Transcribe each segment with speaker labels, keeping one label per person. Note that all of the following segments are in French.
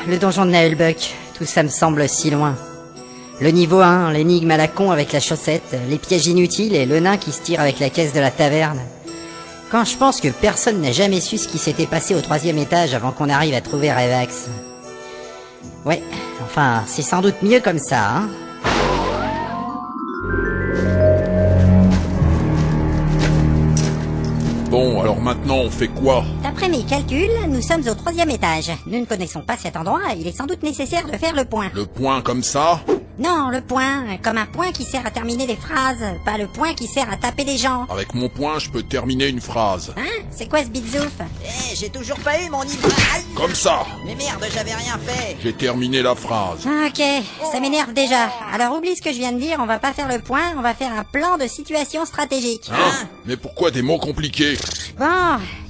Speaker 1: le donjon de Naelbuck, tout ça me semble si loin. Le niveau 1, l'énigme à la con avec la chaussette, les pièges inutiles et le nain qui se tire avec la caisse de la taverne. Quand je pense que personne n'a jamais su ce qui s'était passé au 3e étage avant qu'on arrive à trouver Revax. Ouais, enfin, c'est sans doute mieux comme ça, hein.
Speaker 2: Bon, alors maintenant on fait quoi?
Speaker 3: D'après mes calculs, nous sommes au 3e étage. Nous ne connaissons pas cet endroit, il est sans doute nécessaire de faire le point.
Speaker 2: Le point comme ça?
Speaker 3: Non, le point, comme un point qui sert à terminer des phrases, pas le point qui sert à taper des gens.
Speaker 2: Avec mon point, je peux terminer une phrase.
Speaker 3: Hein? C'est quoi ce bitzouf?
Speaker 4: J'ai toujours pas eu mon niveau. Aïe.
Speaker 2: Comme ça!
Speaker 4: Mais merde, j'avais rien fait.
Speaker 2: J'ai terminé la phrase.
Speaker 3: Ok, ça m'énerve déjà. Alors oublie ce que je viens de dire, on va pas faire le point, on va faire un plan de situation stratégique.
Speaker 2: Hein? Mais pourquoi des mots compliqués?
Speaker 3: Bon,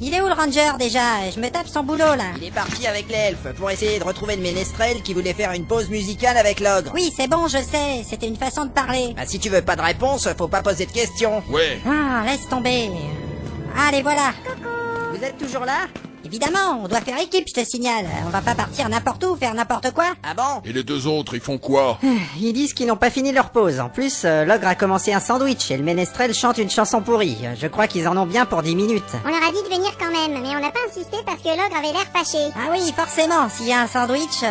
Speaker 3: il est où le ranger déjà? Je me tape son boulot là.
Speaker 4: Il est parti avec l'elfe pour essayer de retrouver le ménestrel qui voulait faire une pause musicale avec l'ogre.
Speaker 3: Oui, c'est bon, je sais, c'était une façon de parler.
Speaker 4: Bah si tu veux pas de réponse, faut pas poser de questions.
Speaker 2: Ouais.
Speaker 3: Ah, laisse tomber. Allez, voilà.
Speaker 4: Vous êtes toujours là?
Speaker 3: Évidemment, on doit faire équipe, je te signale. On va pas partir n'importe où, faire n'importe quoi.
Speaker 4: Ah bon?
Speaker 2: Et les deux autres, ils font quoi?
Speaker 1: Ils disent qu'ils n'ont pas fini leur pause. En plus, l'ogre a commencé un sandwich et le ménestrel chante une chanson pourrie. Je crois qu'ils en ont bien pour 10 minutes.
Speaker 5: On leur a dit de venir quand même, mais on n'a pas insisté parce que l'ogre avait l'air fâché.
Speaker 3: Ah oui, forcément, s'il y a un sandwich,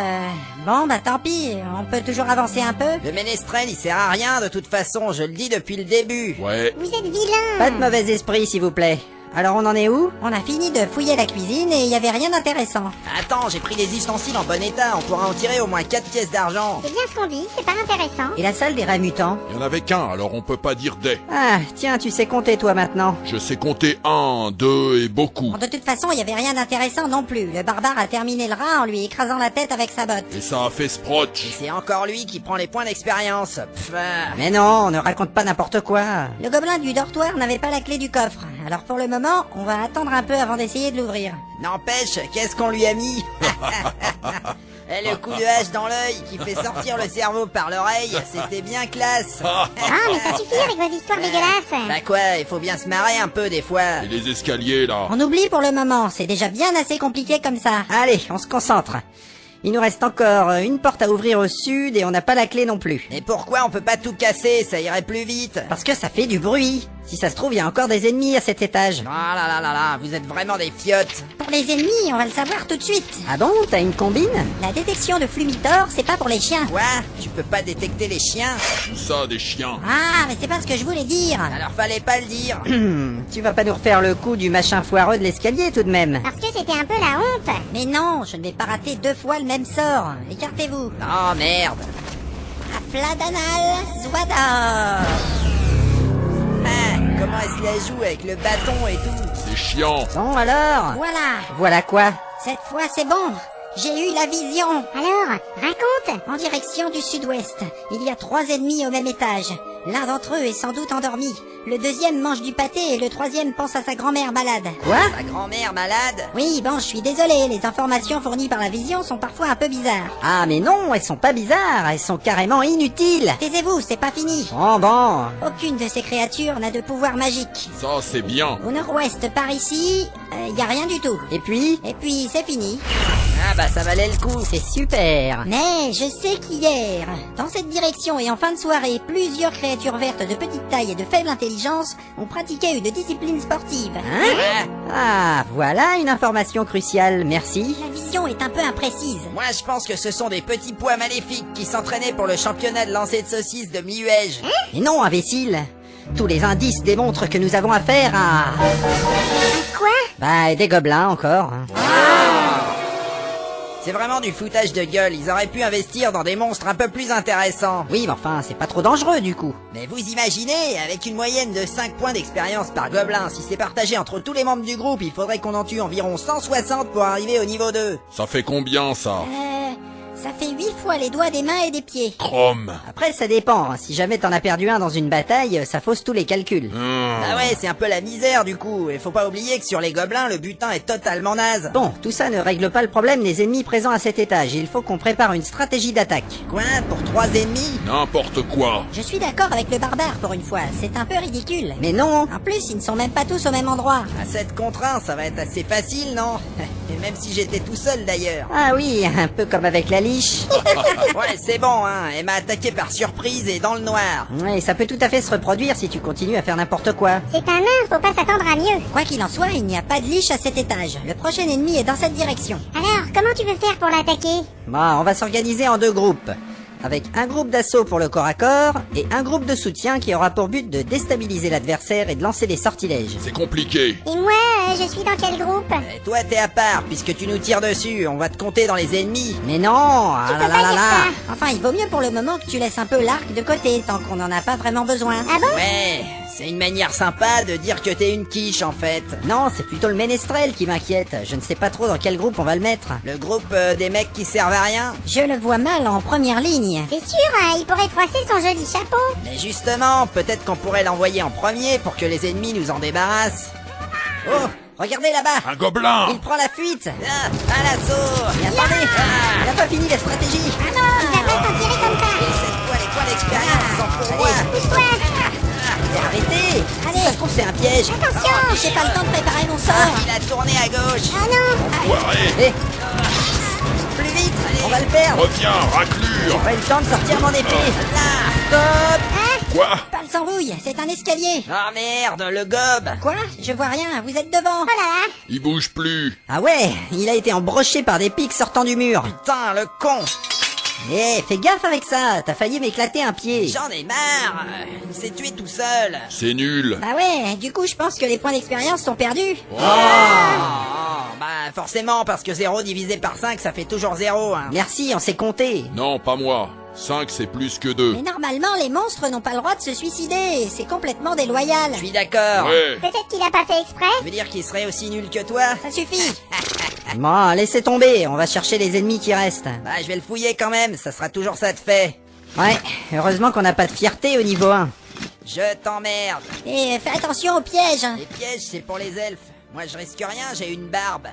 Speaker 3: bon bah tant pis, on peut toujours avancer un peu.
Speaker 4: Le ménestrel, il sert à rien de toute façon, je le dis depuis le début.
Speaker 2: Ouais.
Speaker 5: Vous êtes vilain.
Speaker 1: Pas de mauvais esprit, s'il vous plaît. Alors on en est où?
Speaker 3: On a fini de fouiller la cuisine et il y avait rien d'intéressant.
Speaker 4: Attends, j'ai pris les ustensiles en bon état, on pourra en tirer au moins 4 pièces d'argent.
Speaker 5: C'est bien ce qu'on dit, c'est pas intéressant.
Speaker 1: Et la salle des rats mutants?
Speaker 2: Il y en avait qu'un, alors on peut pas dire des.
Speaker 1: Ah, tiens, tu sais compter toi maintenant.
Speaker 2: Je sais compter 1, 2 et beaucoup.
Speaker 3: Bon, de toute façon, il y avait rien d'intéressant non plus. Le barbare a terminé le rat en lui écrasant la tête avec sa botte.
Speaker 2: Et ça a fait sprotch.
Speaker 4: C'est encore lui qui prend les points d'expérience.
Speaker 1: Mais non, on ne raconte pas n'importe quoi.
Speaker 3: Le gobelin du dortoir n'avait pas la clé du coffre. Alors pour le moment, on va attendre un peu avant d'essayer de l'ouvrir.
Speaker 4: N'empêche, qu'est-ce qu'on lui a mis? Et le coup de hache dans l'œil qui fait sortir le cerveau par l'oreille, c'était bien classe.
Speaker 5: Ah, mais ça suffit avec vos histoires dégueulasses.
Speaker 4: Bah quoi, il faut bien se marrer un peu des fois.
Speaker 2: Et les escaliers là.
Speaker 3: On oublie pour le moment, c'est déjà bien assez compliqué comme ça.
Speaker 1: Allez, on se concentre. Il nous reste encore une porte à ouvrir au sud et on n'a pas la clé non plus.
Speaker 4: Et pourquoi on peut pas tout casser, ça irait plus vite?
Speaker 1: Parce que ça fait du bruit. Si ça se trouve, il y a encore des ennemis à cet étage.
Speaker 4: Ah là là là là, vous êtes vraiment des fiottes.
Speaker 3: Pour les ennemis, on va le savoir tout de suite.
Speaker 1: Ah bon, t'as une combine?
Speaker 3: La détection de flumitor, c'est pas pour les chiens.
Speaker 4: Quoi? Tu peux pas détecter les chiens?
Speaker 2: Tout ça, des chiens.
Speaker 3: Ah, mais c'est pas ce que je voulais dire.
Speaker 4: Alors fallait pas le dire.
Speaker 1: Tu vas pas nous refaire le coup du machin foireux de l'escalier tout de même.
Speaker 5: Parce que c'était un peu la honte.
Speaker 3: Mais non, je ne vais pas rater 2 fois le même sort. Écartez-vous.
Speaker 4: Oh merde.
Speaker 3: Afladanal Zwadar.
Speaker 4: Ah, comment elle se la joue avec le bâton et tout?
Speaker 2: Des chiens.
Speaker 1: Bon alors?
Speaker 3: Voilà.
Speaker 1: Voilà quoi?
Speaker 3: Cette fois, c'est bon. J'ai eu la vision.
Speaker 5: Alors, raconte.
Speaker 3: En direction du sud-ouest, il y a 3 ennemis au même étage. L'un d'entre eux est sans doute endormi. Le deuxième mange du pâté et le troisième pense à sa grand-mère malade.
Speaker 1: Quoi?
Speaker 4: Sa grand-mère malade?
Speaker 3: Oui, bon, je suis désolé, les informations fournies par la vision sont parfois un peu bizarres.
Speaker 1: Ah mais non, elles sont pas bizarres, elles sont carrément inutiles.
Speaker 3: Taisez-vous, c'est pas fini.
Speaker 1: Bon.
Speaker 3: Aucune de ces créatures n'a de pouvoir magique.
Speaker 2: Ça, c'est bien.
Speaker 3: Au nord-ouest par ici, y a rien du tout.
Speaker 1: Et puis?
Speaker 3: Et puis, c'est fini.
Speaker 4: Ah bah ça valait le coup.
Speaker 1: C'est super.
Speaker 3: Mais je sais qu'hier, dans cette direction et en fin de soirée, plusieurs créatures vertes de petite taille et de faible intelligence ont pratiqué une discipline sportive.
Speaker 1: Hein? Ah, voilà une information cruciale, merci.
Speaker 3: La vision est un peu imprécise.
Speaker 4: Moi je pense que ce sont des petits pois maléfiques qui s'entraînaient pour le championnat de lancer de saucisses de mi-huège.
Speaker 1: Et non, imbécile. Tous les indices démontrent que nous avons affaire à...
Speaker 5: Quoi?
Speaker 1: Bah, des gobelins encore.
Speaker 4: C'est vraiment du foutage de gueule, ils auraient pu investir dans des monstres un peu plus intéressants.
Speaker 1: Oui, mais enfin, c'est pas trop dangereux du coup.
Speaker 4: Mais vous imaginez, avec une moyenne de 5 points d'expérience par gobelin, si c'est partagé entre tous les membres du groupe, il faudrait qu'on en tue environ 160 pour arriver au niveau 2.
Speaker 2: Ça fait combien ça?
Speaker 3: Ça fait 8 fois les doigts des mains et des pieds.
Speaker 2: Chrome.
Speaker 1: Après, ça dépend. Si jamais t'en as perdu un dans une bataille, ça fausse tous les calculs.
Speaker 4: Ah ouais, c'est un peu la misère du coup. Et faut pas oublier que sur les gobelins, le butin est totalement naze.
Speaker 1: Bon, tout ça ne règle pas le problème des ennemis présents à cet étage. Il faut qu'on prépare une stratégie d'attaque.
Speaker 4: Quoi? Pour 3 ennemis?
Speaker 2: N'importe quoi.
Speaker 3: Je suis d'accord avec le barbare pour une fois, c'est un peu ridicule.
Speaker 1: Mais non.
Speaker 3: En plus, ils ne sont même pas tous au même endroit.
Speaker 4: À 7 contre 1, ça va être assez facile, non? Et même si j'étais tout seul d'ailleurs.
Speaker 1: Ah oui, un peu comme avec la liche.
Speaker 4: Ouais, c'est bon, hein. Elle m'a attaqué par surprise et dans le noir.
Speaker 1: Ouais, ça peut tout à fait se reproduire si tu continues à faire n'importe quoi.
Speaker 5: C'est un nain, faut pas s'attendre à mieux.
Speaker 3: Quoi qu'il en soit, il n'y a pas de liche à cet étage. Le prochain ennemi est dans cette direction.
Speaker 5: Alors, comment tu veux faire pour l'attaquer?
Speaker 1: Bon, on va s'organiser en 2 groupes. Avec un groupe d'assaut pour le corps à corps et un groupe de soutien qui aura pour but de déstabiliser l'adversaire et de lancer des sortilèges.
Speaker 2: C'est compliqué.
Speaker 5: Et moi, je suis dans quel groupe?
Speaker 4: Et toi, t'es à part, puisque tu nous tires dessus. On va te compter dans les ennemis.
Speaker 1: Mais non, ah
Speaker 5: Tu
Speaker 1: là
Speaker 5: peux
Speaker 1: là
Speaker 5: pas
Speaker 1: là
Speaker 5: dire
Speaker 1: là.
Speaker 5: ça.
Speaker 3: Enfin, il vaut mieux pour le moment que tu laisses un peu l'arc de côté, tant qu'on n'en a pas vraiment besoin.
Speaker 5: Ah bon?
Speaker 4: Ouais, c'est une manière sympa de dire que t'es une quiche en fait.
Speaker 1: Non, c'est plutôt le ménestrel qui m'inquiète. Je ne sais pas trop dans quel groupe on va le mettre.
Speaker 4: Le groupe des mecs qui servent à rien.
Speaker 3: Je le vois mal en première ligne.
Speaker 5: C'est sûr, hein, il pourrait froisser son joli chapeau.
Speaker 4: Mais justement, peut-être qu'on pourrait l'envoyer en premier pour que les ennemis nous en débarrassent. Oh, regardez là-bas.
Speaker 2: Un gobelin.
Speaker 1: Il prend la fuite.
Speaker 4: Ah, à l'assaut.
Speaker 1: Mais attendez, il n'a pas fini la stratégie.
Speaker 5: Ah non, il va pas s'en tirer comme ça.
Speaker 4: Et cette fois, les points d'expérience sont pour moi.
Speaker 5: Pousse-toi.
Speaker 1: Arrêtez.
Speaker 3: Allez.
Speaker 1: Si ça se trouve, c'est un piège.
Speaker 5: Attention.
Speaker 3: J'ai pas le temps de préparer mon
Speaker 4: Ah,
Speaker 3: sort.
Speaker 4: il a tourné à gauche.
Speaker 5: Ah non.
Speaker 2: Foiré.
Speaker 1: Eh, plus vite, on va le perdre.
Speaker 2: Reviens, raclure.
Speaker 1: Pas eu le temps de sortir mon épée.
Speaker 4: Là.
Speaker 1: Stop.
Speaker 2: Quoi?
Speaker 3: Pas le s'enrouille, c'est un escalier.
Speaker 4: Ah merde, le gobe.
Speaker 3: Quoi? Je vois rien, vous êtes devant.
Speaker 5: Oh là là.
Speaker 2: Il bouge plus.
Speaker 1: Ah ouais, il a été embroché par des pics sortant du mur.
Speaker 4: Putain, le con.
Speaker 1: Eh, fais gaffe avec ça, t'as failli m'éclater un pied.
Speaker 4: J'en ai marre. Il s'est tué tout seul.
Speaker 2: C'est nul.
Speaker 3: Bah ouais, du coup je pense que les points d'expérience sont perdus.
Speaker 4: Oh, bah forcément, parce que 0 divisé par 5, ça fait toujours 0. Hein.
Speaker 1: Merci, on s'est compté.
Speaker 2: Non, pas moi. 5, c'est plus que 2.
Speaker 3: Mais normalement, les monstres n'ont pas le droit de se suicider. C'est complètement déloyal.
Speaker 4: Je suis d'accord.
Speaker 2: Ouais.
Speaker 5: Peut-être qu'il a pas fait exprès.
Speaker 4: Ça veut dire qu'il serait aussi nul que toi?
Speaker 3: Ça suffit.
Speaker 1: Bon, laissez tomber, on va chercher les ennemis qui restent.
Speaker 4: Bah, je vais le fouiller quand même, ça sera toujours ça de fait.
Speaker 1: Ouais, heureusement qu'on n'a pas de fierté au niveau 1.
Speaker 4: Je t'emmerde.
Speaker 3: Et fais attention aux pièges.
Speaker 4: Les pièges, c'est pour les elfes. Moi, je risque rien, j'ai une barbe.